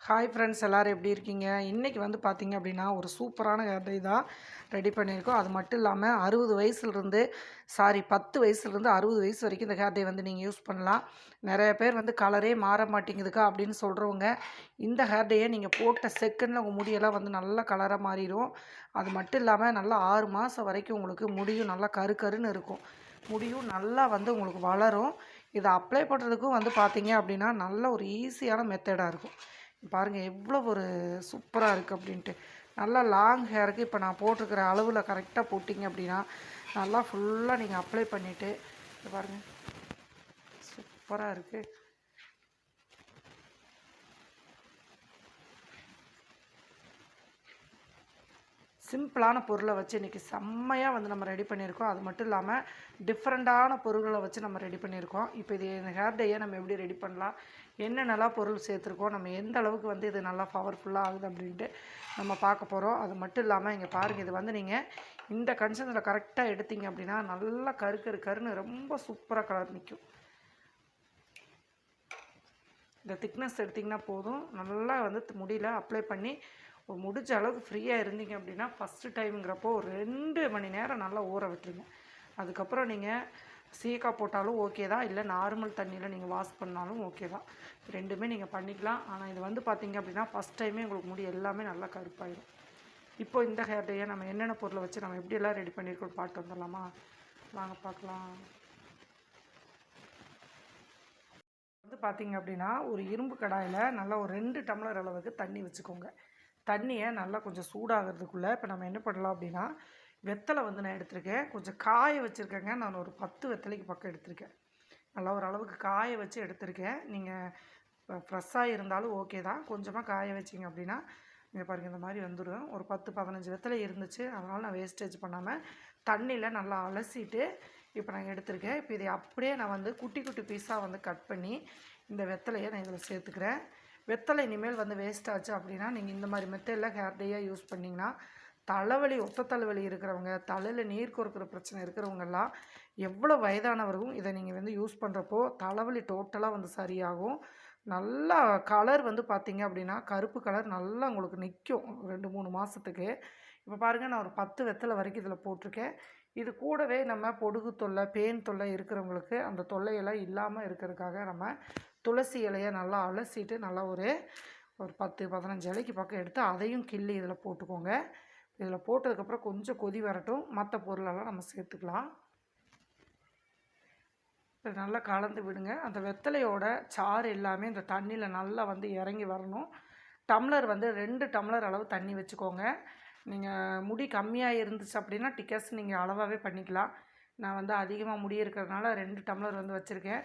Hi friends, எல்லோரும் எப்படி இருக்கீங்க? இன்றைக்கி வந்து பார்த்தீங்க அப்படின்னா ஒரு சூப்பரான ஹேர் டை தான் ரெடி பண்ணியிருக்கோம். அது மட்டும் இல்லாமல் 60 வயசுலேருந்து 10 வயசுலேருந்து 60 வயசு வரைக்கும் இந்த ஹேர் டை வந்து நீங்கள் யூஸ் பண்ணலாம். நிறைய பேர் வந்து கலரே மாற மாட்டேங்குதுக்கா அப்படின்னு சொல்கிறவங்க இந்த ஹேர் டையை நீங்கள் போட்ட செகண்டில் உங்கள் முடியெல்லாம் வந்து நல்லா கலராக மாறிடும். அது மட்டும் இல்லாமல் நல்லா 6 மாதம் வரைக்கும் உங்களுக்கு முடியும் நல்லா கருன்னு இருக்கும். முடியும் நல்லா வந்து உங்களுக்கு வளரும். இதை அப்ளை பண்ணுறதுக்கும் வந்து பார்த்தீங்க அப்படின்னா நல்ல ஒரு ஈஸியான மெத்தடாக இருக்கும். பாருங்கள் எவ்வளோ ஒரு சூப்பராக இருக்குது அப்படின்ட்டு. நல்லா லாங் ஹேருக்கு இப்போ நான் போட்டிருக்கிற அளவில் கரெக்டாக போட்டிங்க அப்படின்னா நல்லா ஃபுல்லாக நீங்கள் அப்ளை பண்ணிவிட்டு பாருங்கள் சூப்பராக இருக்குது. சிம்பிளான பொருளை வச்சு இன்றைக்கி செம்மையாக வந்து நம்ம ரெடி பண்ணியிருக்கோம். அது மட்டும் இல்லாமல் டிஃப்ரெண்ட்டான பொருள்களை வச்சு நம்ம ரெடி பண்ணியிருக்கோம். இப்போ இது இந்த ஹேர் டையை நம்ம எப்படி ரெடி பண்ணலாம், என்னென்னலாம் பொருள் சேர்த்துருக்கோம், நம்ம எந்த அளவுக்கு வந்து இது நல்லா பவர்ஃபுல்லாக ஆகுது அப்படின்ட்டு நம்ம பார்க்க போகிறோம். அது மட்டும் இல்லாமல் இங்கே பாருங்கள், இது வந்து நீங்கள் இந்த கன்சன்ஸில் கரெக்டாக எடுத்தீங்க அப்படின்னா நல்லா கருன்னு ரொம்ப சூப்பராக கலர் நிற்கும். இந்த திக்னஸ் எடுத்திங்கன்னா போதும். நல்லா வந்து முடியல அப்ளை பண்ணி முடிஞ்ச அளவுக்கு ஃப்ரீயாக இருந்தீங்க அப்படின்னா ஃபஸ்ட்டு டைமுங்கிறப்போ ஒரு 2 மணி நேரம் நல்லா ஊற விட்டுருங்க. அதுக்கப்புறம் நீங்கள் சீக்காய் போட்டாலும் ஓகே தான், இல்லை நார்மல் தண்ணியில் நீங்கள் வாஷ் பண்ணாலும் ஓகே தான். ரெண்டுமே நீங்கள் பண்ணிக்கலாம். ஆனால் இது வந்து பார்த்திங்க அப்படின்னா ஃபஸ்ட் டைமே உங்களுக்கு முடி எல்லாமே நல்லா கருப்பாயிடும். இப்போ இந்த ஹேர் டையை நம்ம என்னென்ன பொருளை வச்சு நம்ம எப்படியெல்லாம் ரெடி பண்ணியிருக்கோம் பார்த்து வந்துடலாமா? வாங்க பார்க்கலாம். வந்து பார்த்திங்க அப்படின்னா ஒரு இரும்பு கடாயில் நல்லா ஒரு 2 டம்ளர் அளவுக்கு தண்ணி வச்சுக்கோங்க. தண்ணியை நல்லா கொஞ்சம் சூடாகிறதுக்குள்ளே இப்போ நம்ம என்ன பண்ணலாம் அப்படின்னா வெத்தலை வந்து நான் எடுத்திருக்கேன். கொஞ்சம் காய வச்சுருக்கேங்க. நான் ஒரு 10 வெத்தலைக்கு பக்கம் எடுத்திருக்கேன். நல்லா ஒரு அளவுக்கு காய வச்சு எடுத்திருக்கேன். நீங்கள் ஃப்ரெஷ்ஷாக இருந்தாலும் ஓகே தான். கொஞ்சமாக காய வச்சிங்க அப்படின்னா நீங்கள் பாருங்கள் இந்த மாதிரி வந்துடும். ஒரு 10-15 வெத்தலை இருந்துச்சு. அதனால் நான் வேஸ்டேஜ் பண்ணாமல் தண்ணியில் நல்லா அலசிட்டு இப்போ நான் எடுத்திருக்கேன். இப்போ இதை அப்படியே நான் வந்து குட்டி குட்டி பீஸாக வந்து கட் பண்ணி இந்த வெத்தலையை நான் இதில் சேர்த்துக்கிறேன். வெத்தலை இனிமேல் வந்து வேஸ்ட் ஆச்சு அப்படின்னா நீங்கள் இந்த மாதிரி மெத்தடில் ஹேர் டையாக யூஸ் பண்ணிங்கன்னா தலைவலி, ஒத்த தலைவலி இருக்கிறவங்க, தலையில் நீர் கோர்க்குற பிரச்சனை இருக்கிறவங்கெல்லாம், எவ்வளோ வயதானவர்களும் இதை நீங்கள் வந்து யூஸ் பண்ணுறப்போ தலைவலி டோட்டலாக வந்து சரியாகும். நல்லா கலர் வந்து பார்த்திங்க அப்படின்னா கருப்பு கலர் நல்லா உங்களுக்கு நிற்கும் 2-3 மாதத்துக்கு. இப்போ பாருங்கள், நான் ஒரு 10 வெத்தலை வரைக்கும் இதில் போட்டிருக்கேன். இது கூடவே நம்ம பொடுகு தொல்லை, பேன் தொல்லை இருக்கிறவங்களுக்கு அந்த தொல்லையெல்லாம் இல்லாமல் இருக்கிறதுக்காக நம்ம துளசி இலையை நல்லா அலசிட்டு நல்லா ஒரு 10-15 இலைக்கு பக்கம் எடுத்து அதையும் கிள்ளி இதில் போட்டுக்கோங்க. இதில் போட்டதுக்கப்புறம் கொஞ்சம் கொதி வரட்டும், மற்ற பொருளெல்லாம் நம்ம சேர்த்துக்கலாம். நல்லா கலந்து விடுங்க. அந்த வெத்தலையோட சாறு எல்லாமே இந்த தண்ணியில் நல்லா வந்து இறங்கி வரணும். டம்ளர் வந்து 2 டம்ளர் அளவு தண்ணி வச்சுக்கோங்க. நீங்கள் முடி கம்மியாக இருந்துச்சு அப்படின்னா டிக்கஸ் நீங்கள் அளவாகவே பண்ணிக்கலாம். நான் வந்து அதிகமாக முடி இருக்கிறதுனால 2 டம்ளர் வந்து வச்சுருக்கேன்.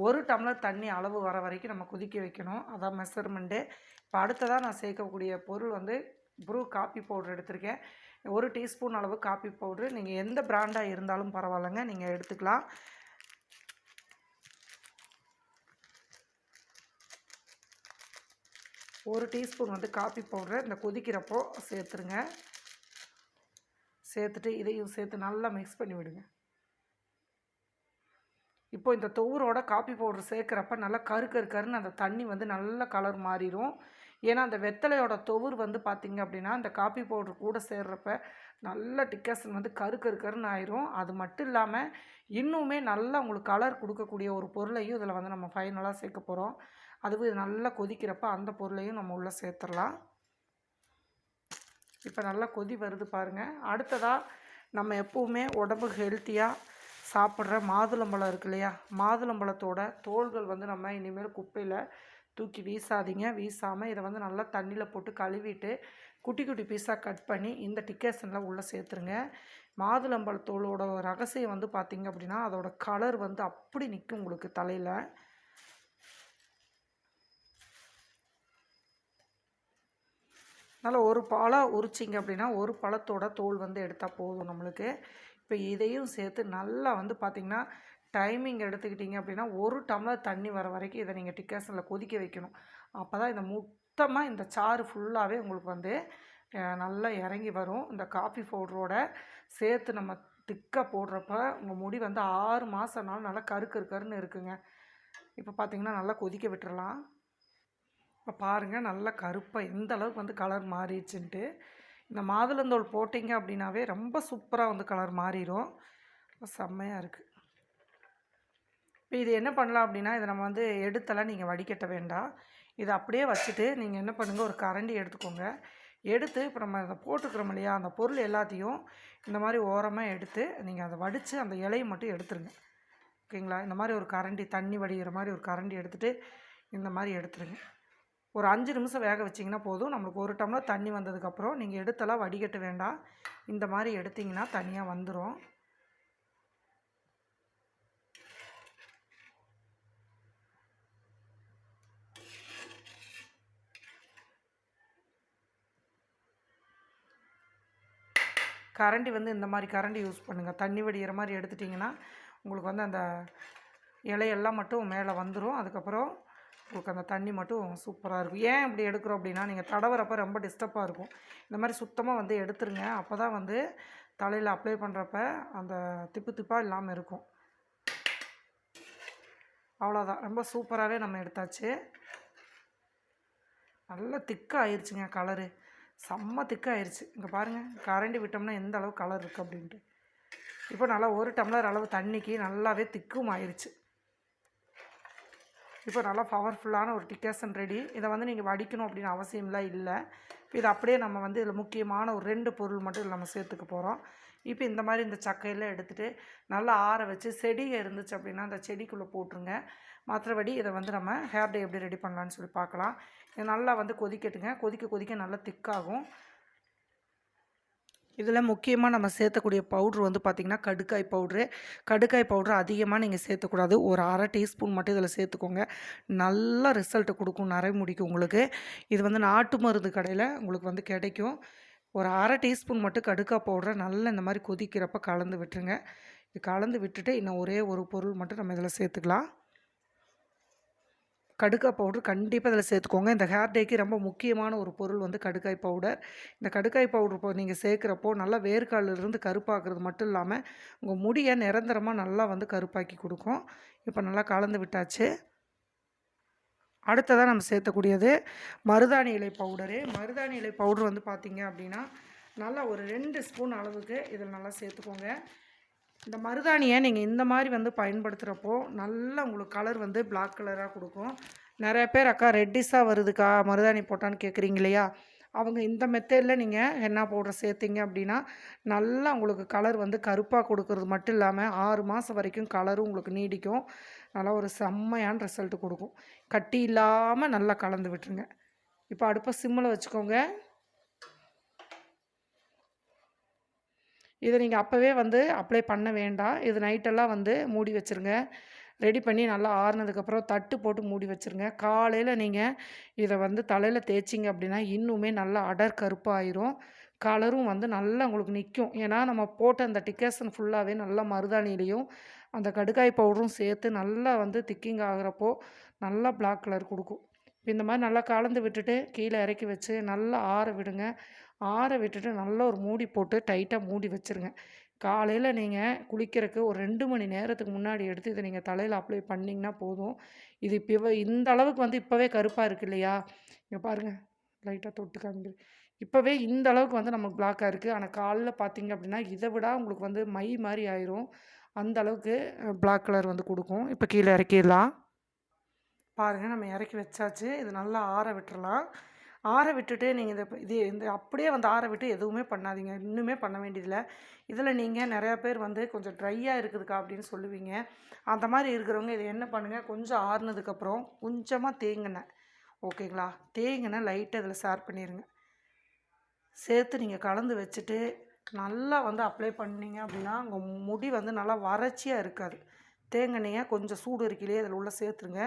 1 டம்ளர் தண்ணி அளவு வர வரைக்கும் நம்ம கொதிக்க வைக்கணும். அதான் மெஷர்மெண்ட்டு. இப்போ அடுத்ததாக நான் சேர்க்கக்கூடிய பொருள் வந்து ப்ரூ காப்பி பவுட்ரு எடுத்திருக்கேன். 1 டீஸ்பூன் அளவு காப்பி பவுட்ரு. நீங்கள் எந்த பிராண்டாக இருந்தாலும் பரவாயில்லைங்க, நீங்கள் எடுத்துக்கலாம். ஒரு டீஸ்பூன் வந்து காப்பி பவுட்ரு இந்த கொதிக்கிறப்போ சேர்த்துருங்க. சேர்த்துட்டு இதையும் சேர்த்து நல்லா மிக்ஸ் பண்ணி விடுங்க. இப்போ இந்த தொவரோட காப்பி பவுட்ரு சேர்க்குறப்ப நல்லா கருன்னு அந்த தண்ணி வந்து நல்ல கலர் மாறிடும். ஏன்னா அந்த வெத்தலையோட தொவுர் வந்து பார்த்திங்க அப்படின்னா அந்த காப்பி பவுட்ரு கூட சேர்றப்ப நல்ல டிக்கசன் வந்து கருன்னு ஆயிரும். அது மட்டும் இல்லாமல் இன்னுமே நல்லா உங்களுக்கு கலர் கொடுக்கக்கூடிய ஒரு பொருளையும் இதில் வந்து நம்ம ஃபைனலாக சேர்க்க போகிறோம். அதுவும் இது நல்லா கொதிக்கிறப்ப அந்த பொருளையும் நம்ம உள்ளே சேர்த்துடலாம். இப்போ நல்லா கொதி வருது பாருங்கள். அடுத்ததாக நம்ம எப்போவுமே உடம்புக்கு ஹெல்த்தியாக சாப்பிட்ற மாதுளம்பழம் இருக்கு இல்லையா, மாதுளம்பழத்தோட தோள்கள் வந்து நம்ம இனிமேல் குப்பையில் தூக்கி வீசாதீங்க. வீசாமல் இதை வந்து நல்லா தண்ணியில் போட்டு கழுவிட்டு குட்டி குட்டி பீஸாக கட் பண்ணி இந்த டிக்கேஷனில் உள்ளே சேர்த்துருங்க. மாதுளம்பழத்தோளோட ரகசியம் வந்து பார்த்திங்க அப்படின்னா அதோட கலர் வந்து அப்படி நிற்கும் உங்களுக்கு தலையில். அதனால் ஒரு பழம் உரிச்சிங்க அப்படின்னா ஒரு பழத்தோட தோல் வந்து எடுத்தால் போதும் நம்மளுக்கு. இப்போ இதையும் சேர்த்து நல்லா வந்து பார்த்திங்கன்னா டைமிங் எடுத்துக்கிட்டிங்க அப்படின்னா 1 டம்ளர் தண்ணி வர வரைக்கும் இதை நீங்கள் டிக்காசனில் கொதிக்க வைக்கணும். அப்போ தான் இந்த மொத்தமாக இந்த சாறு ஃபுல்லாகவே உங்களுக்கு வந்து நல்லா இறங்கி வரும். இந்த காஃபி பவுடரோட சேர்த்து நம்ம திக்காக போடுறப்ப உங்கள் முடி வந்து 6 மாதம்னாலும் நல்லா கருன்னு இருக்குங்க. இப்போ பார்த்திங்கன்னா நல்லா கொதிக்க விட்டுறலாம். இப்போ பாருங்கள் நல்லா கருப்பாக எந்த அளவுக்கு வந்து கலர் மாறிடுச்சுன்ட்டு. இந்த மாதுளந்தோல் போட்டிங்க அப்படின்னாவே ரொம்ப சூப்பராக வந்து கலர் மாறிடும். செம்மையாக இருக்குது. இப்போ இது என்ன பண்ணலாம் அப்படின்னா, இதை நம்ம வந்து எடுத்தெல்லாம் நீங்கள் வடிகட்ட வேண்டாம். இதை அப்படியே வச்சுட்டு நீங்கள் என்ன பண்ணுங்கள், ஒரு கரண்டி எடுத்துக்கோங்க. எடுத்து இப்போ நம்ம அதை போட்டுக்கிறோம் இல்லையா, அந்த பொருள் எல்லாத்தையும் இந்த மாதிரி ஓரமாக எடுத்து நீங்கள் அதை வடித்து அந்த இலையை மட்டும் எடுத்துருங்க. ஓகேங்களா? இந்த மாதிரி ஒரு கரண்டி தண்ணி வடிகிற மாதிரி ஒரு கரண்டி எடுத்துகிட்டு இந்த மாதிரி எடுத்துருங்க. ஒரு 5 நிமிஷம் வேக வச்சிங்கன்னா போதும். நம்மளுக்கு 1 டம்ளர் தண்ணி வந்ததுக்கப்புறம் நீங்கள் எடுத்தெல்லாம் வடிகட்ட வேண்டாம். இந்த மாதிரி எடுத்திங்கன்னா தனியாக வந்துடும். கரண்டி வந்து இந்த மாதிரி கரண்டி யூஸ் பண்ணுங்கள். தண்ணி வடிகிற மாதிரி எடுத்துட்டிங்கன்னா உங்களுக்கு வந்து அந்த இலையெல்லாம் மட்டும் மேலே வந்துடும். அதுக்கப்புறம் உங்களுக்கு அந்த தண்ணி மட்டும் சூப்பராக இருக்கும். ஏன் இப்படி எடுக்கிறோம் அப்படின்னா, நீங்கள் தடவுறப்ப ரொம்ப டிஸ்டர்பாக இருக்கும். இந்த மாதிரி சுத்தமாக வந்து எடுத்துருங்க. அப்போ தான் வந்து தலையில் அப்ளை பண்ணுறப்ப அந்த திப்பு திப்பாக இல்லாமல் இருக்கும். அவ்வளோதான், ரொம்ப சூப்பராகவே நம்ம எடுத்தாச்சு. நல்லா திக்காக ஆயிடுச்சுங்க கலரு. செம்ம திக்காகிடுச்சு. இங்கே பாருங்கள், கரண்டி விட்டோம்னா எந்த அளவு கலர் இருக்குது அப்படின்ட்டு. இப்போ நல்லா 1 டம்ளர் அளவு தண்ணிக்கு நல்லாவே திக்கும் ஆயிடுச்சு. இப்போ நல்லா பவர்ஃபுல்லான ஒரு டிகாஷன் ரெடி. இதை வந்து நீங்கள் வடிக்கணும் அப்படின்னு அவசியம்லாம் இல்லை. இது அப்படியே நம்ம வந்து இதில் முக்கியமான ஒரு 2 பொருள் மட்டும் இதில் நம்ம சேர்த்துக்க போகிறோம். இப்போ இந்த மாதிரி இந்த சக்கையெல்லாம் எடுத்துகிட்டு நல்லா ஆற வச்சு செடிங்க இருந்துச்சு அப்படின்னா அந்த செடிக்குள்ளே போட்டுருங்க. மற்றபடி இதை வந்து நம்ம ஹேர் டே எப்படி ரெடி பண்ணலான்னு சொல்லி பார்க்கலாம். இது நல்லா வந்து கொதிக்கட்டுங்க. கொதிக்க கொதிக்க நல்லா திக்காகும். இதில் முக்கியமாக நம்ம சேர்த்தக்கூடிய பவுட்ரு வந்து பார்த்திங்கன்னா கடுக்காய் பவுட்ரு. கடுக்காய் பவுட்ரு அதிகமாக நீங்கள் சேர்த்துக்கூடாது. ஒரு 1/2 டீஸ்பூன் மட்டும் இதில் சேர்த்துக்கோங்க. நல்ல ரிசல்ட்டு கொடுக்கும், நரைமுடிக்கு உங்களுக்கு. இது வந்து நாட்டு மருந்து கடையில் உங்களுக்கு வந்து கிடைக்கும். ஒரு 1/2 டீஸ்பூன் மட்டும் கடுக்காய் பவுடரை நல்லா இந்த மாதிரி கொதிக்கிறப்ப கலந்து விட்டுருங்க. இது கலந்து விட்டுட்டு இன்னும் ஒரே ஒரு பொருள் மட்டும் நம்ம இதில் சேர்த்துக்கலாம். கடுக்காய் பவுட்ரு கண்டிப்பாக இதில் சேர்த்துக்கோங்க. இந்த ஹேர் டேக்கு ரொம்ப முக்கியமான ஒரு பொருள் வந்து கடுக்காய் பவுடர். இந்த கடுக்காய் பவுட்ரு இப்போ நீங்கள் சேர்க்குறப்போ நல்லா வேர்க்காலிலிருந்து கருப்பாக்குறது மட்டும் இல்லாமல் உங்கள் முடியை நிரந்தரமாக நல்லா வந்து கருப்பாக்கி கொடுக்கும். இப்போ நல்லா கலந்து விட்டாச்சு. அடுத்ததாக நம்ம சேர்த்தக்கூடியது மருதாணி இலை பவுடரு. மருதாணி இலை பவுட்ரு வந்து பார்த்திங்க அப்படின்னா நல்லா ஒரு 2 ஸ்பூன் அளவுக்கு இதில் நல்லா சேர்த்துக்கோங்க. இந்த மருதாணியை நீங்கள் இந்த மாதிரி வந்து பயன்படுத்துகிறப்போ நல்லா உங்களுக்கு கலர் வந்து பிளாக் கலராக கொடுக்கும். நிறைய பேர் அக்கா ரெட்டிஸாக வருதுக்கா மருதாணி போட்டான்னு கேட்குறீங்க இல்லையா, அவங்க இந்த மெத்தடில் நீங்கள் ஹென்னா பவுடர் சேர்த்திங்க அப்படின்னா நல்லா உங்களுக்கு கலர் வந்து கருப்பாக கொடுக்கறது மட்டும் இல்லாமல் 6 மாதம் வரைக்கும் கலரும் உங்களுக்கு நீடிக்கும். நல்லா ஒரு செம்மையான ரிசல்ட்டு கொடுக்கும். கட்டி இல்லாமல் நல்லா கலந்து விட்டுருங்க. இப்போ அடுப்பை சிம்மில் வச்சுக்கோங்க. இதை நீங்கள் அப்போவே வந்து அப்ளை பண்ண வேண்டாம். இது நைட்டெல்லாம் வந்து மூடி வச்சுருங்க. ரெடி பண்ணி நல்லா ஆறுனதுக்கப்புறம் தட்டு போட்டு மூடி வச்சுருங்க. காலையில் நீங்கள் இதை வந்து தலையில் தேய்ச்சிங்க அப்படின்னா இன்னுமே நல்லா அடர் கருப்பாயிரும். கலரும் வந்து நல்லா உங்களுக்கு நிற்கும். ஏன்னா நம்ம போட்ட அந்த டிகாஷன் ஃபுல்லாகவே நல்லா மருதாணிலையும் அந்த கடுக்காய் பவுடரும் சேர்த்து நல்லா வந்து திக்கிங் ஆகிறப்போ நல்லா பிளாக் கலர் கொடுக்கும். இந்த மாதிரி நல்லா கலந்து விட்டுட்டு கீழே இறக்கி வச்சு நல்லா ஆற விடுங்க. ஆற விட்டுட்டு நல்லா ஒரு மூடி போட்டு டைட்டாக மூடி வச்சுருங்க. காலையில் நீங்கள் குளிக்கிறதுக்கு ஒரு 2 மணி நேரத்துக்கு முன்னாடி எடுத்து இதை நீங்கள் தலையில் அப்ளை பண்ணிங்கன்னா போதும். இது இப்போ இந்த அளவுக்கு வந்து இப்போவே கருப்பாக இருக்குது இல்லையா, இங்கே பாருங்கள் லைட்டாக தொட்டு காமிக்குது. இப்போவே இந்த அளவுக்கு வந்து நமக்கு பிளாக்காக இருக்குது. ஆனால் காலைல பார்த்தீங்க அப்படின்னா இதை விட உங்களுக்கு வந்து மை மாதிரி ஆயிரும். அந்த அளவுக்கு பிளாக் கலர் வந்து கொடுக்கும். இப்போ கீழே இறக்கிடலாம். பாருங்கள், நம்ம இறக்கி வச்சாச்சு. இது நல்லா ஆற விட்டுறலாம். ஆற விட்டுட்டு நீங்கள் இந்த அப்படியே வந்து ஆற விட்டு எதுவுமே பண்ணாதீங்க. இன்னுமே பண்ண வேண்டியதில்லை. இதில் நீங்கள் நிறையா பேர் வந்து கொஞ்சம் ட்ரையாக இருக்குதுக்கா அப்படின்னு சொல்லுவீங்க. அந்த மாதிரி இருக்கிறவங்க இதை என்ன பண்ணுங்கள், கொஞ்சம் ஆறுனதுக்கப்புறம் கொஞ்சமாக தேங்கெண்ணெய், ஓகேங்களா, தேங்கெண்ணெய் லைட்டாக இதில் ஷேர் பண்ணிடுங்க. சேர்த்து நீங்கள் கலந்து வச்சுட்டு நல்லா வந்து அப்ளை பண்ணிங்க அப்படின்னா உங்கள் முடி வந்து நல்லா வறட்சியாக இருக்காது. தேங்கெண்ணெயை கொஞ்சம் சூடு இருக்கையிலே அதில் உள்ள சேர்த்துருங்க.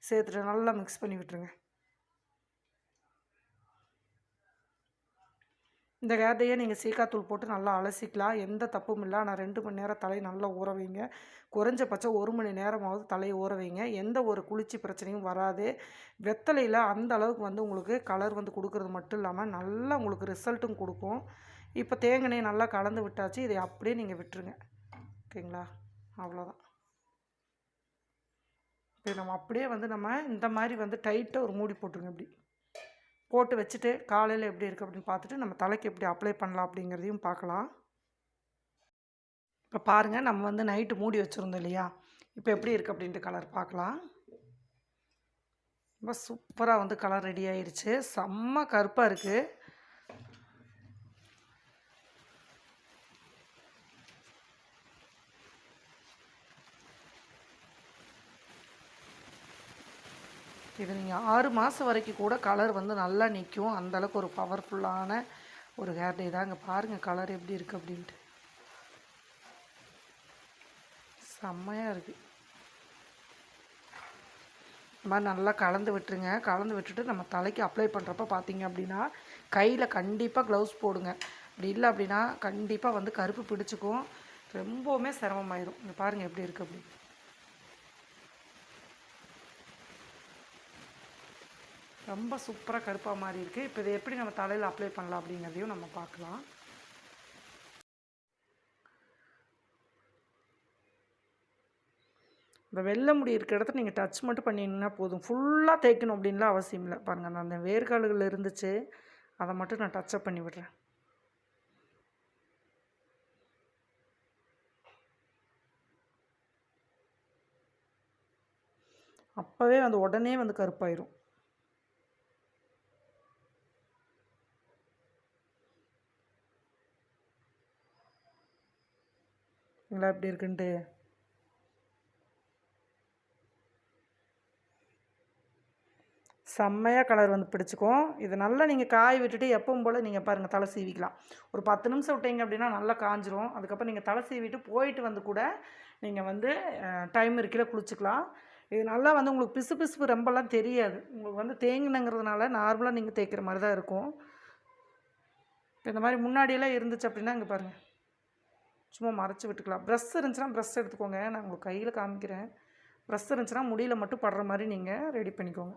சேர்த்துட்டு நல்லா மிக்ஸ் பண்ணி விட்டுருங்க. இந்த ஹேர் டேயை நீங்கள் சீக்காத்தூள் போட்டு நல்லா அலசிக்கலாம். எந்த தப்பும் இல்லை. ஆனால் 2 மணி நேரம் தலையை நல்லா ஊற வைங்க. குறைஞ்சபட்சம் 1 மணி நேரமாவது தலையை ஊற வைங்க. எந்த ஒரு குளிர்ச்சி பிரச்சனையும் வராது. வெத்தலையில் அந்த அளவுக்கு வந்து உங்களுக்கு கலர் வந்து கொடுக்குறது மட்டும் இல்லாமல் நல்லா உங்களுக்கு ரிசல்ட்டும் கொடுக்கும். இப்போ தேங்காய் நல்லா கலந்து விட்டாச்சு. இதை அப்படியே நீங்கள் விட்டுருங்க. ஓகேங்களா, அவ்வளோதான். இப்போ நம்ம அப்படியே வந்து நம்ம இந்த மாதிரி வந்து டைட்டாக ஒரு மூடி போட்டுருங்க. இப்படி போட்டு வச்சுட்டு காலையில் எப்படி இருக்குது அப்படின்னு பார்த்துட்டு நம்ம தலைக்கு எப்படி அப்ளை பண்ணலாம் அப்படிங்கிறதையும் பார்க்கலாம். இப்போ பாருங்கள், நம்ம வந்து நைட்டு மூடி வச்சுருந்தோம் இல்லையா, இப்போ எப்படி இருக்குது அப்படின்ட்டு கலர் பார்க்கலாம். ரொம்ப சூப்பராக வந்து கலர் ரெடி ஆயிடுச்சு. செம்ம கருப்பாக இருக்குது. இது நீங்கள் 6 மாதம் வரைக்கும் கூட கலர் வந்து நல்லா நிற்கும். அந்தளவுக்கு ஒரு பவர்ஃபுல்லான ஒரு ஹேர் டே தாங்க. பாருங்கள் கலர் எப்படி இருக்குது அப்படின்ட்டு. செம்மையாக இருக்குது. இந்த மாதிரி நல்லா கலந்து விட்டுருங்க. கலந்து விட்டுட்டு நம்ம தலைக்கு அப்ளை பண்ணுறப்ப பார்த்தீங்க அப்படின்னா கையில் கண்டிப்பாக க்ளவுஸ் போடுங்க. அப்படி இல்லை அப்படின்னா கண்டிப்பாக வந்து கருப்பு பிடிச்சிக்கும். ரொம்பவுமே சிரமமாயிடும். இங்கே பாருங்கள் எப்படி இருக்குது அப்படி. ரொம்ப சூப்பராக கருப்பாக மாறி இருக்குது. இப்போ இதை எப்படி நம்ம தலையில் அப்ளை பண்ணலாம் அப்படிங்கிறதையும் நம்ம பார்க்கலாம். இந்த வெள்ளை முடி இருக்கிற இடத்துல நீங்கள் டச் மட்டும் பண்ணிங்கன்னா போதும். ஃபுல்லாக தேய்க்கணும் அப்படின்லாம் அவசியம் இல்லை. பாருங்கள், அந்த வேர்க்கால்கள் இருந்துச்சு, அதை மட்டும் நான் டச்சப் பண்ணி விடுறேன். அப்போவே வந்து உடனே வந்து கருப்பாயிரும். இல்லை எப்படி இருக்குன்ட்டு. செம்மையாக கலர் வந்து பிடிச்சிக்கும். இதை நல்லா நீங்கள் காய விட்டுட்டு எப்பவும் போல் நீங்கள் பாருங்கள் தலை சீவிக்கலாம். ஒரு 10 நிமிஷம் விட்டீங்க அப்படின்னா நல்லா காஞ்சிரும். அதுக்கப்புறம் நீங்கள் தலை சீவிட்டு போயிட்டு வந்து கூட நீங்கள் வந்து டைம் இருக்கையில் குளிச்சுக்கலாம். இது நல்லா வந்து உங்களுக்கு பிசு பிசுப்பு ரொம்பலாம் தெரியாது. உங்களுக்கு வந்து தேங்கினங்கிறதுனால நார்மலாக நீங்கள் தேய்க்கிற மாதிரி தான் இருக்கும். இந்த மாதிரி முன்னாடியெல்லாம் இருந்துச்சு அப்படின்னா இங்கே பாருங்கள், சும்மா மறைச்சி விட்டுக்கலாம். ப்ரஷ் இருந்துச்சுன்னா ப்ரஷ் எடுத்துக்கோங்க. நான் உங்களுக்கு கையில் காமிக்கிறேன். ப்ரஷ் இருந்துச்சுன்னா முடியில் மட்டும் படுற மாதிரி நீங்கள் ரெடி பண்ணிக்கோங்க.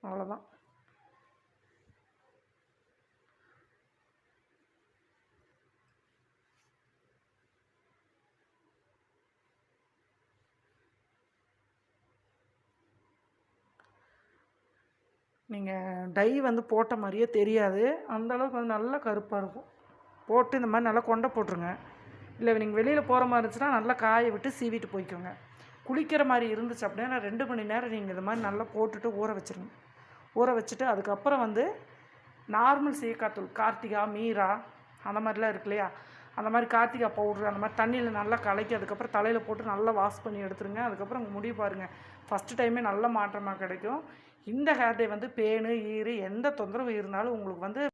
அவ்வளோதான். நீங்கள் டை வந்து போட்ட மாதிரியே தெரியாது. அந்தளவுக்கு வந்து நல்லா கருப்பாக இருக்கும். போட்டு இந்த மாதிரி நல்லா கொண்டை போட்டுருங்க. இல்லை நீங்கள் வெளியில் போகிற மாதிரி இருந்துச்சுன்னா நல்லா காய விட்டு சீவிட்டு போய்க்கோங்க. குளிக்கிற மாதிரி இருந்துச்சு அப்படின்னா 2 மணி நேரம் நீங்கள் இது மாதிரி நல்லா போட்டுட்டு ஊற வச்சுருங்க. ஊற வச்சுட்டு அதுக்கப்புறம் வந்து நார்மல் சீக்காத்தூள், கார்த்திகா, மீரா அந்த மாதிரிலாம் இருக்கு இல்லையா, அந்த மாதிரி கார்த்திகா பவுட்ரு அந்த மாதிரி தண்ணியில் நல்லா கலக்கி அதுக்கப்புறம் தலையில் போட்டு நல்லா வாஷ் பண்ணி எடுத்துருங்க. அதுக்கப்புறம் உங்கள் முடி பாருங்கள், ஃபஸ்ட்டு டைமே நல்ல மாற்றமாக கிடைக்கும். இந்த ஹேர் டே வந்து பேனு, ஈறு எந்த தொந்தரவு இருந்தாலும் உங்களுக்கு வந்து